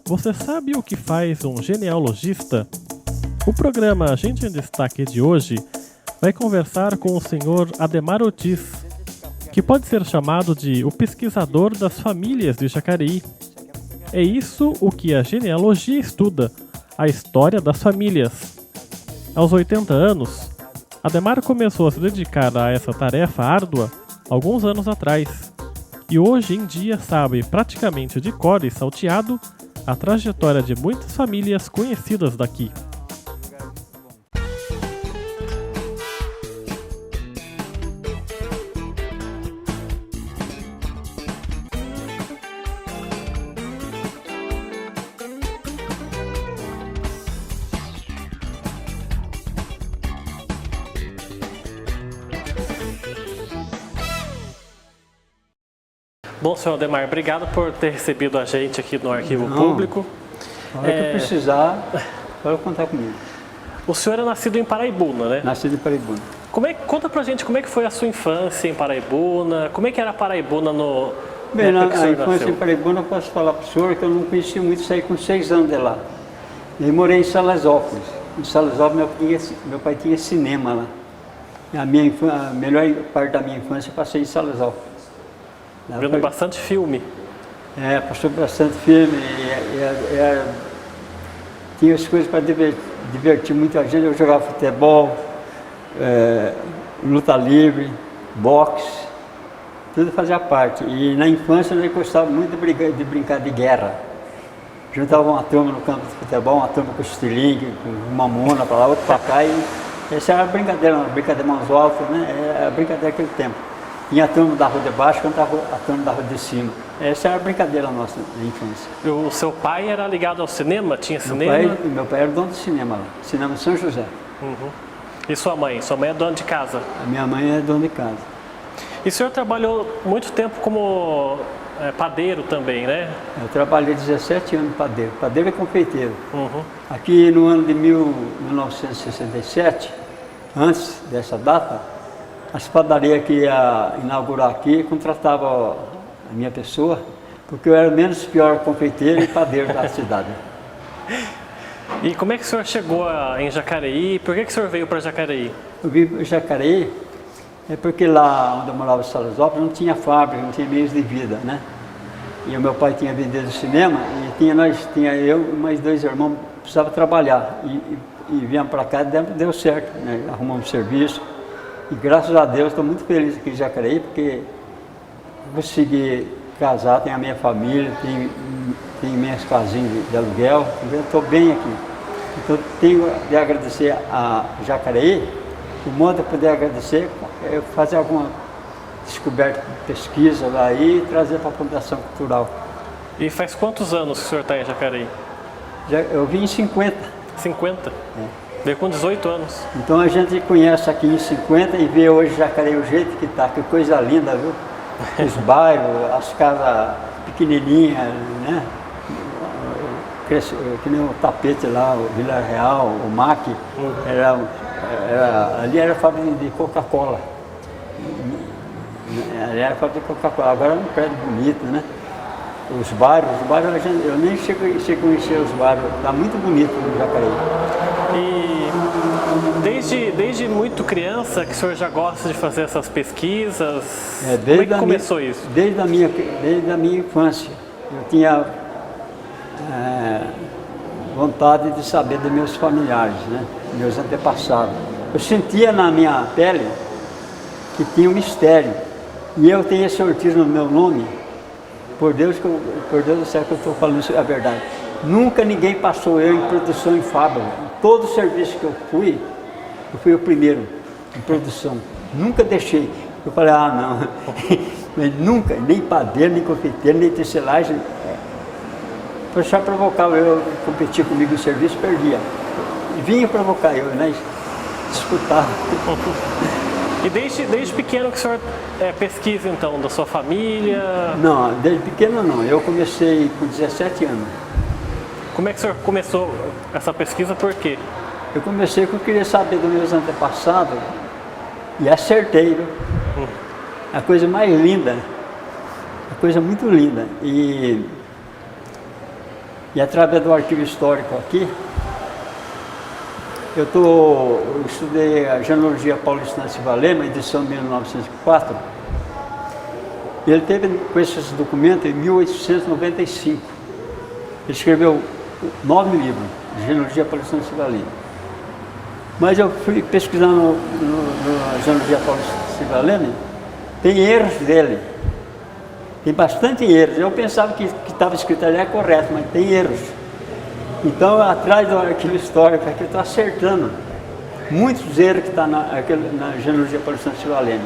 Você sabe o que faz um genealogista? O programa Gente em Destaque de hoje vai conversar com o senhor Ademar Ortiz, que pode ser chamado de o pesquisador das famílias de Jacareí. É isso o que a genealogia estuda, a história das famílias. Aos 80 anos, Ademar começou a se dedicar a essa tarefa árdua alguns anos atrás, e hoje em dia sabe praticamente de cor e salteado a trajetória de muitas famílias conhecidas daqui. Bom, senhor Ademar, obrigado por ter recebido a gente aqui no Arquivo Público. Na hora que precisar, pode contar comigo. O senhor é nascido em Paraibuna, né? Nascido em Paraibuna. Conta pra gente como é que foi a sua infância em Paraibuna, como é que era Paraibuna no... Bem, na época que o na senhor infância nasceu? em Paraibuna, eu posso falar para o senhor que eu não conheci muito, saí com 6 anos de lá. Eu morei em Salesópolis. Em Salesópolis, meu pai tinha cinema lá. A melhor parte da minha infância eu passei em Salesópolis. Vendo bastante filme. Passou bastante filme, tinha as coisas para divertir muita gente. Eu jogava futebol, luta livre, boxe, tudo fazia parte. E na infância eu gostava muito de brincar de guerra. Juntava uma turma no campo de futebol, uma turma com estilingue, com mamona para lá, outra para cá. E essa era a brincadeira mãos altas, né? Era a brincadeira daquele tempo. Tinha a turma da rua de baixo, cantava a turma da rua de cima. Essa era a brincadeira nossa na infância. O seu pai era ligado ao cinema? Tinha cinema? Meu pai era dono de cinema lá, cinema São José. Uhum. E sua mãe? Sua mãe é dona de casa? A minha mãe é dona de casa. E o senhor trabalhou muito tempo como padeiro também, né? Eu trabalhei 17 anos padeiro, padeiro e confeiteiro. Uhum. Aqui no ano de 1967, antes dessa data, as padarias que ia inaugurar aqui contratavam a minha pessoa, porque eu era menos pior confeiteiro e padeiro da cidade. E como é que o senhor chegou em Jacareí? Por que o senhor veio para Jacareí? Eu vim para Jacareí porque lá onde eu morava em Salesópolis não tinha fábrica, não tinha meios de vida, né? E o meu pai tinha vendido cinema e tinha eu e mais 2 irmãos que precisavam trabalhar. E viemos para cá e deu certo, né? Arrumamos serviço. E graças a Deus estou muito feliz aqui em Jacareí, porque consegui casar, tenho a minha família, tenho minhas casinhas de aluguel, eu estou bem aqui. Então tenho de agradecer a Jacareí, o modo de poder agradecer é fazer alguma descoberta, pesquisa lá e trazer para a Fundação Cultural. E faz quantos anos que o senhor está em Jacareí? Eu vim em 50. 50? Veio com 18 anos. Então a gente conhece aqui em 50 e vê hoje Jacareí o jeito que está, que coisa linda, viu? Os bairros, as casas pequenininhas, né? Que nem o tapete lá, o Vila Real, o MAC, ali era fábrica de Coca-Cola. Ali era fábrica de Coca-Cola, agora é um prédio bonito, né? Os bairros eu nem chego a conhecer os bairros, está muito bonito no Jacareí. E desde muito criança que o senhor já gosta de fazer essas pesquisas? Como é que começou isso? Desde a minha infância. Eu tinha vontade de saber dos meus familiares, né? Meus antepassados. Eu sentia na minha pele que tinha um mistério. E eu tenho esse Ortiz no meu nome. Por Deus do céu que eu estou falando isso é a verdade. Nunca ninguém passou eu em produção em fábrica. Todo o serviço que eu fui o primeiro em produção. Nunca deixei. Eu falei, não. Mas nunca, nem padeiro, nem confeiteiro, nem tecelagem. Foi só provocar eu competir comigo no serviço, perdia. E vinha provocar eu, né? Disputava. E desde pequeno que o senhor pesquisa, então, da sua família? Não, desde pequeno não. Eu comecei com 17 anos. Como é que o senhor começou essa pesquisa, por quê? Eu comecei porque eu queria saber dos meus antepassados e acertei, viu? A coisa mais linda, a coisa muito linda. E E através do arquivo histórico aqui, eu estudei a genealogia paulistana Silva Lema, edição de 1904. Ele teve com esses documentos em 1895. Ele escreveu 9 livros de genealogia paulistana Silva Lema. Mas eu fui pesquisar na genealogia paulistana Silva Lema, tem erros dele. Tem bastante erros. Eu pensava que estava escrito ali é correto, mas tem erros. Então, atrás do arquivo histórico aqui, eu estou acertando muitos erros que estão na genealogia paulistana Silva Lema.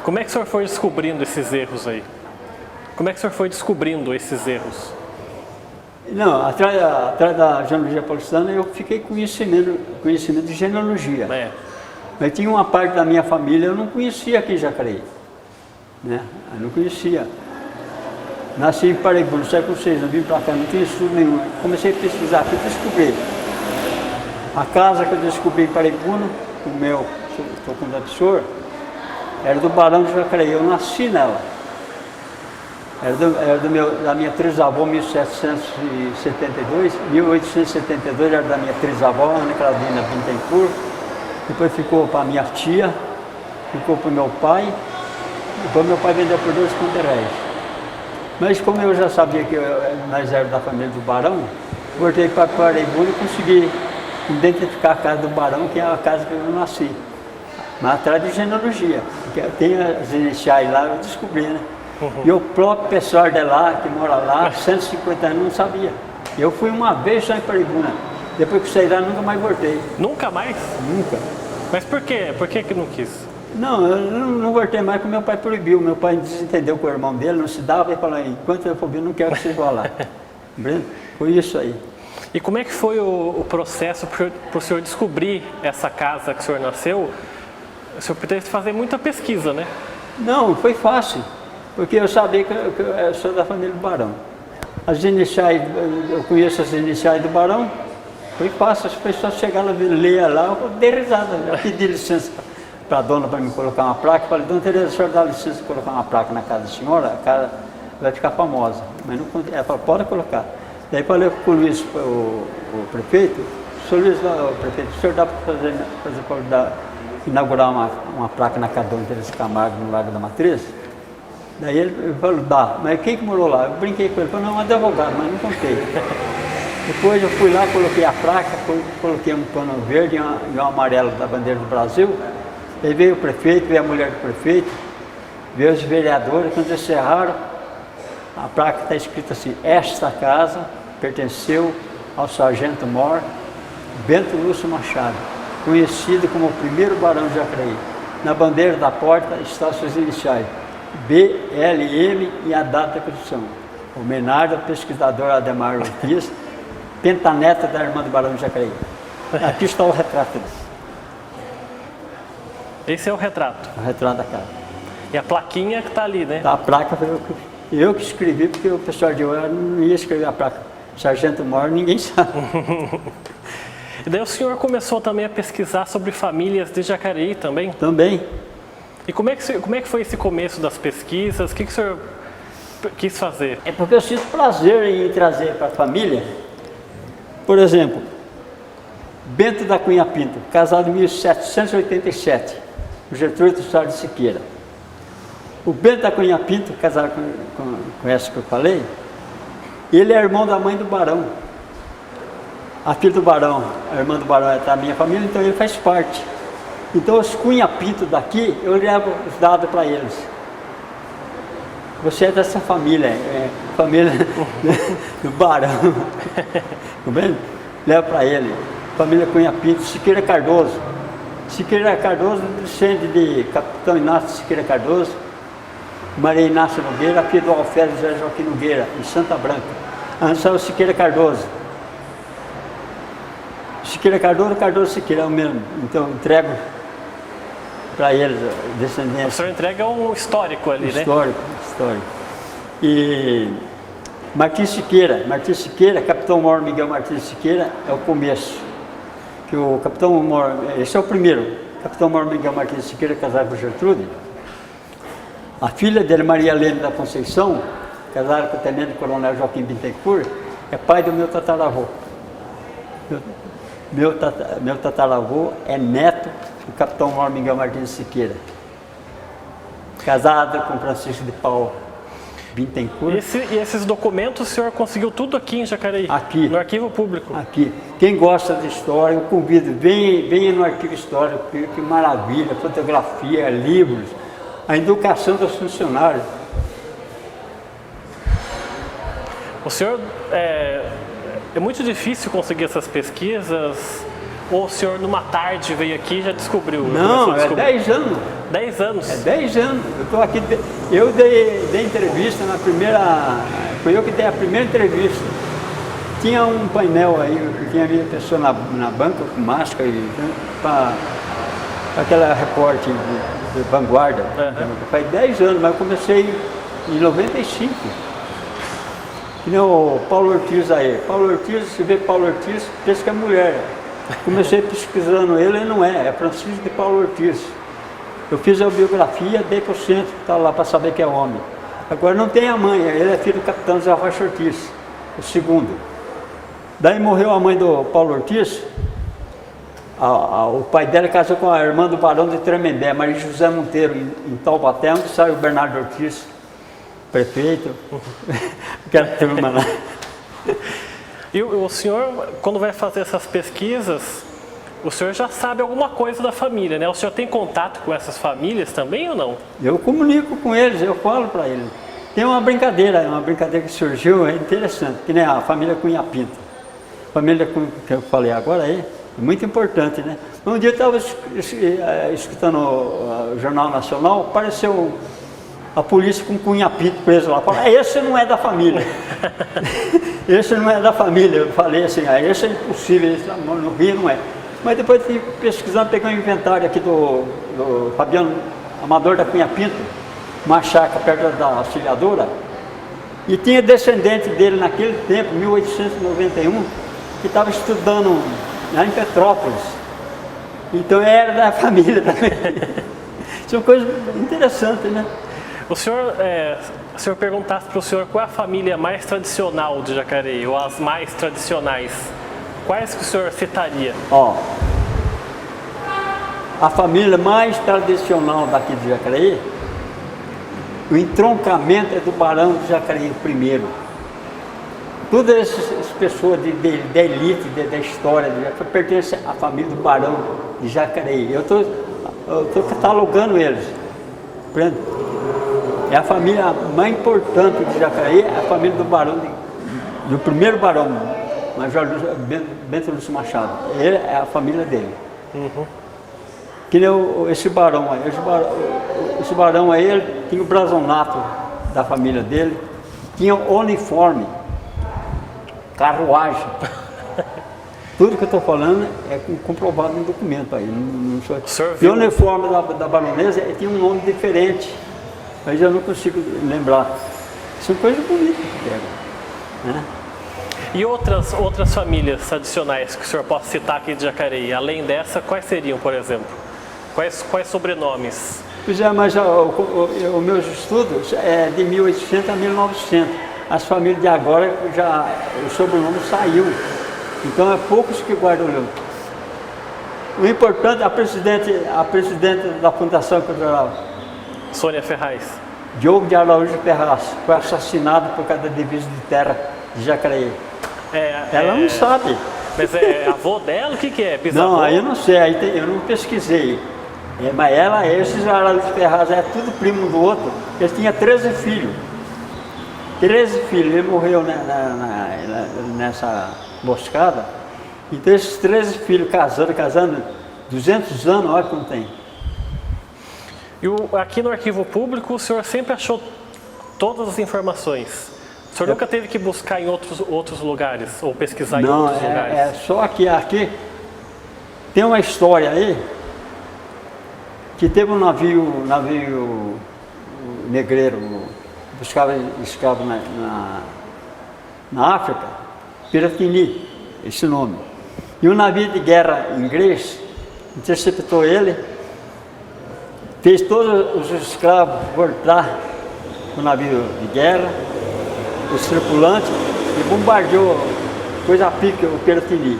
Como é que o senhor foi descobrindo esses erros aí? Como é que o senhor foi descobrindo esses erros? Não, atrás da genealogia paulistana eu fiquei com conhecimento de genealogia. Mas tinha uma parte da minha família eu não conhecia aqui em Jacareí. Né? Eu não conhecia. Nasci em Paraíba, no século VI, eu vim para cá, não tinha estudo nenhum. Comecei a pesquisar aqui e descobri. A casa que eu descobri em Paraibuna, o meu, estou com o professor, era do Barão de Jacareí, eu nasci nela. Era da minha trisavó, 1872 era da minha trisavó, Ana Claudina Bittencourt. Depois ficou para minha tia, ficou para o meu pai. Depois meu pai vendeu por 2 conto-réis. Mas como eu já sabia que nós éramos da família do Barão, voltei para Paraibuna e consegui identificar a casa do Barão, que é a casa que eu nasci. Mas atrás de genealogia, porque tem as iniciais lá, eu descobri, né? E o próprio pessoal de lá, que mora lá, 150 anos, não sabia. Eu fui uma vez só em Paraibuna. Depois que saí lá, nunca mais voltei. Nunca mais? Nunca. Mas por quê? Por que não quis? Não, eu não voltei mais porque meu pai proibiu. Meu pai desentendeu com o irmão dele, não se dava e falou, enquanto eu for vir, não quero que você vá lá. Foi isso aí. E como é que foi o processo para o senhor descobrir essa casa que o senhor nasceu? O senhor teve que fazer muita pesquisa, né? Não, foi fácil. Porque eu sabia que eu sou da família do Barão. As iniciais, eu conheço as iniciais do Barão, foi fácil, as pessoas chegaram a ler lá, eu dei risada, eu pedi licença para a dona para me colocar uma placa, falei, dona Tereza, a senhora dá licença para colocar uma placa na casa da senhora, a casa vai ficar famosa. Mas não, ela falou, pode colocar. Daí falei com o Luiz, o prefeito, senhor Luiz, o prefeito, o senhor dá para inaugurar uma placa na casa da dona Tereza Camargo, no Lago da Matriz? Daí ele falou, dá, mas quem que morou lá? Eu brinquei com ele, falou, não, um advogado, mas não contei. Depois eu fui lá, coloquei a placa, coloquei um pano verde e um amarelo da bandeira do Brasil. Aí veio o prefeito, veio a mulher do prefeito, veio os vereadores, quando eles encerraram, a placa está escrita assim, esta casa pertenceu ao sargento mor Bento Lúcio Machado, conhecido como o primeiro barão de Jacareí. Na bandeira da porta estão suas iniciais. BLM e a data da construção. Homenagem ao pesquisador Ademar Ortiz, pentaneta da irmã do Barão de Jacareí. Aqui está o retrato dele. Esse é o retrato? O retrato da casa. E a plaquinha que está ali, né? A placa foi eu que escrevi, porque o pessoal de hoje não ia escrever a placa. Sargento Mor, ninguém sabe. E daí o senhor começou também a pesquisar sobre famílias de Jacareí também? Também. E como é que foi esse começo das pesquisas? O que o senhor quis fazer? É porque eu sinto prazer em trazer para a família, por exemplo, Bento da Cunha Pinto, casado em 1787, com Gertrude Soares de Siqueira. O Bento da Cunha Pinto, casado com essa que eu falei, ele é irmão da mãe do Barão. A filha do Barão, a irmã do Barão está na minha família, então ele faz parte. Então os Cunha Pinto daqui, eu levo os dados para eles. Você é dessa família, família do Barão. Tá vendo? Leva para ele. Família Cunha Pinto, Siqueira Cardoso. Siqueira Cardoso descende de Capitão Inácio Siqueira Cardoso, Maria Inácia Nogueira, filha do Alfredo José Joaquim Nogueira, em Santa Branca. Antes era o Siqueira Cardoso. Siqueira Cardoso, Cardoso Siqueira é o mesmo. Então eu entrego para eles, descendentes. O senhor entrega um histórico ali, né? Histórico. E Martins Siqueira, Capitão Mor Miguel Martins Siqueira, é o começo. Que o Capitão Mor, esse é o primeiro. Capitão Mor Miguel Martins Siqueira, casado com Gertrude. A filha dele, Maria Helena da Conceição, casaram com o tenente coronel Joaquim Bittencourt, é pai do meu tataravô. Meu tataravô é neto do capitão Maior Miguel Martins de Siqueira, casado com Francisco de Paula Bittencourt. E esses documentos o senhor conseguiu tudo aqui em Jacareí? Aqui. No arquivo público? Aqui. Quem gosta de história, eu convido, venha no arquivo histórico, que maravilha, fotografia, livros, a educação dos funcionários. O senhor, é muito difícil conseguir essas pesquisas? Ou o senhor numa tarde veio aqui e já descobriu? Não, é 10 anos. 10 anos? É 10 anos. Eu estou aqui, eu dei entrevista na primeira, foi eu que dei a primeira entrevista. Tinha um painel aí, tinha minha pessoa na banca com máscara, para aquela repórter de vanguarda. Faz 10 anos, mas eu comecei em 95. Que nem o Paulo Ortiz aí. Paulo Ortiz, se vê Paulo Ortiz, pensa que é mulher. Comecei pesquisando ele não é Francisco de Paulo Ortiz. Eu fiz a biografia, dei para o centro, está lá para saber que é homem. Agora não tem a mãe, ele é filho do capitão Zé Rocha Ortiz, o segundo. Daí morreu a mãe do Paulo Ortiz, o pai dela casou com a irmã do barão de Tremembé, Maria José Monteiro, em Taubaté, onde saiu o Bernardo Ortiz, prefeito, aquela turma lá. E o senhor, quando vai fazer essas pesquisas, o senhor já sabe alguma coisa da família, né? O senhor tem contato com essas famílias também ou não? Eu comunico com eles, eu falo para eles. Tem uma brincadeira que surgiu, é interessante, que nem a família Cunha Pinto. A família que eu falei agora aí, é muito importante, né? Um dia eu estava escutando o Jornal Nacional, apareceu a polícia com Cunha Pinto preso lá. Falei, esse não é da família. Esse não é da família. Eu falei assim, esse é impossível, esse no Rio não é. Mas depois fui pesquisando, peguei um inventário aqui do Fabiano Amador da Cunha Pinto, uma chácara perto da auxiliadora, e tinha descendente dele naquele tempo, 1891, que estava estudando lá em Petrópolis. Então era da família também. Isso é uma coisa interessante, né? O senhor, se eu perguntasse para o senhor qual é a família mais tradicional de Jacareí, ou as mais tradicionais, quais que o senhor citaria? A família mais tradicional daqui de Jacareí, o entroncamento é do Barão de Jacareí I. Todas essas pessoas de elite, da história, pertencem à família do Barão de Jacareí. Eu estou catalogando eles. É a família mais importante de Jacareí, é a família do Barão, do primeiro Barão, Major Bento Lúcio Machado. Ele é a família dele. Uhum. Que nem esse barão aí. Esse barão aí, ele tinha o brasonato da família dele, tinha o uniforme, carruagem. Tudo que eu estou falando é comprovado no documento aí. E o uniforme da baronesa tinha um nome diferente, mas eu não consigo lembrar. São coisas bonitas que pegam, né? E outras famílias tradicionais que o senhor possa citar aqui de Jacareí, além dessa, quais seriam, por exemplo? Quais sobrenomes? Pois é, mas os meus estudos é de 1800 a 1900. As famílias de agora, o sobrenome saiu. Então é poucos que guardam o nome. O importante, a presidente da Fundação Cultural, Sônia Ferraz. Diogo de Araújo Ferraz, foi assassinada por causa da divisa de terra de Jacareí. Ela não sabe. Mas é avô dela? O que é? Bisavô? Não, aí eu não sei, eu não pesquisei. Mas esses Araújo Ferraz, é tudo primo um do outro. Eles tinham 13 filhos. 13 filhos, ele morreu nessa emboscada. Então esses 13 filhos casando, 200 anos, olha como tem. E aqui no arquivo público, o senhor sempre achou todas as informações? O senhor nunca teve que buscar em outros lugares, ou pesquisar em outros lugares? Não, só aqui tem uma história aí, que teve um navio negreiro, buscava escravo na África, Piratini, esse nome. E um navio de guerra inglês interceptou ele, fez todos os escravos voltar no navio de guerra, os tripulantes e bombardeou coisa a pique o Piratini.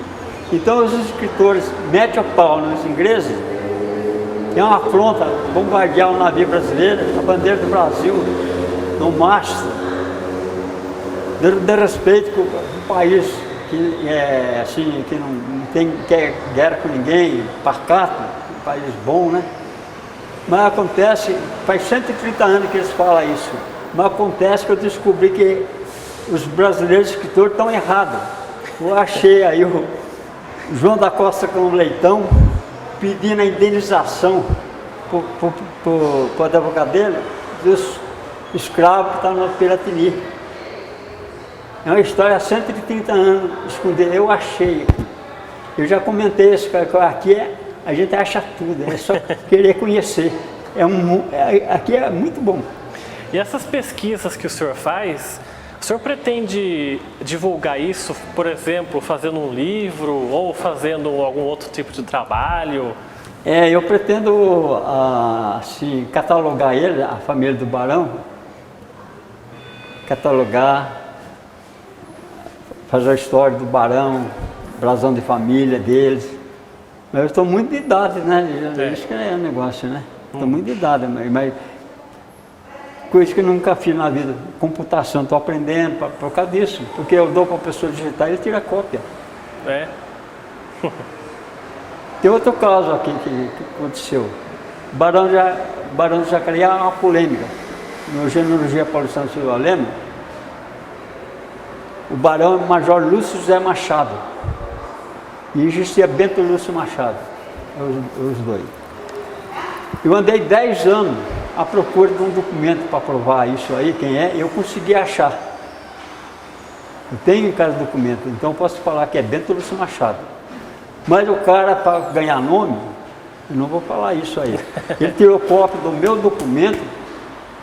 Então os escritores metem o pau nos ingleses, tem uma afronta, bombardear um navio brasileiro, a bandeira do Brasil no mastro, de respeito com o país que é assim, que não tem quer guerra com ninguém, pacato, um país bom, né? Mas acontece, faz 130 anos que eles falam isso, mas acontece que eu descobri que os brasileiros escritores estão errados. Eu achei aí o João da Costa com Leitão pedindo a indenização para o advogado dele dos escravos que estavam no Piratini. É uma história há 130 anos escondida. Eu achei. Eu já comentei isso, aqui a gente acha tudo, é só querer conhecer. Aqui é muito bom. E essas pesquisas que o senhor faz, o senhor pretende divulgar isso, por exemplo, fazendo um livro ou fazendo algum outro tipo de trabalho? Eu pretendo assim, catalogar ele, a família do Barão, catalogar, fazer a história do Barão, brasão de família deles. Mas eu estou muito de idade, né? Isso que é o negócio, né? Estou muito de idade, mas coisa que eu nunca fiz na vida. Computação, estou aprendendo por causa disso. Porque eu dou para a pessoa digitar e ele tira cópia. É. Tem outro caso aqui que aconteceu. Barão de Jacareí é uma polêmica. No Genealogia Paulistana do Silva Lema, o Barão é o Major Lúcio José Machado. E existia Bento Lúcio Machado, os dois. Eu andei 10 anos à procura de um documento para provar isso aí, quem é, e eu consegui achar. Eu tenho em casa documento, então eu posso falar que é Bento Lúcio Machado. Mas o cara, para ganhar nome, eu não vou falar isso aí. Ele tirou cópia do meu documento,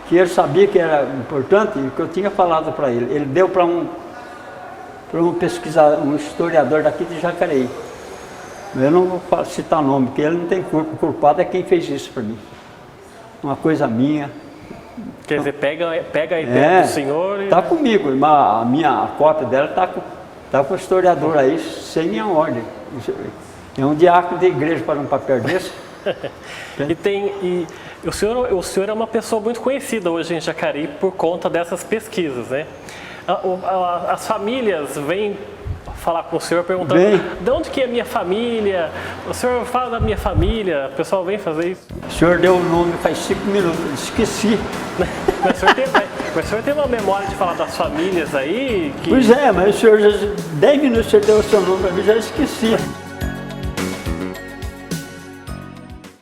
que ele sabia que era importante e que eu tinha falado para ele. Ele deu para um pesquisador, um historiador daqui de Jacareí. Eu não vou citar nome, porque ele não tem culpa. O culpado é quem fez isso para mim. Uma coisa minha. Quer dizer, pega a ideia do senhor e... Está comigo, a minha cópia dela está com o historiador aí, sem minha ordem. É um diácono de igreja para um papel desse. E o senhor é uma pessoa muito conhecida hoje em Jacareí por conta dessas pesquisas, né? As famílias vêm falar com o senhor perguntando de onde que é a minha família, o senhor fala da minha família, o pessoal vem fazer isso. O senhor deu o nome faz 5 minutos, esqueci. Mas o senhor tem uma memória de falar das famílias aí? Pois é, mas o senhor, 10 minutos o senhor deu o seu nome para mim, já esqueci.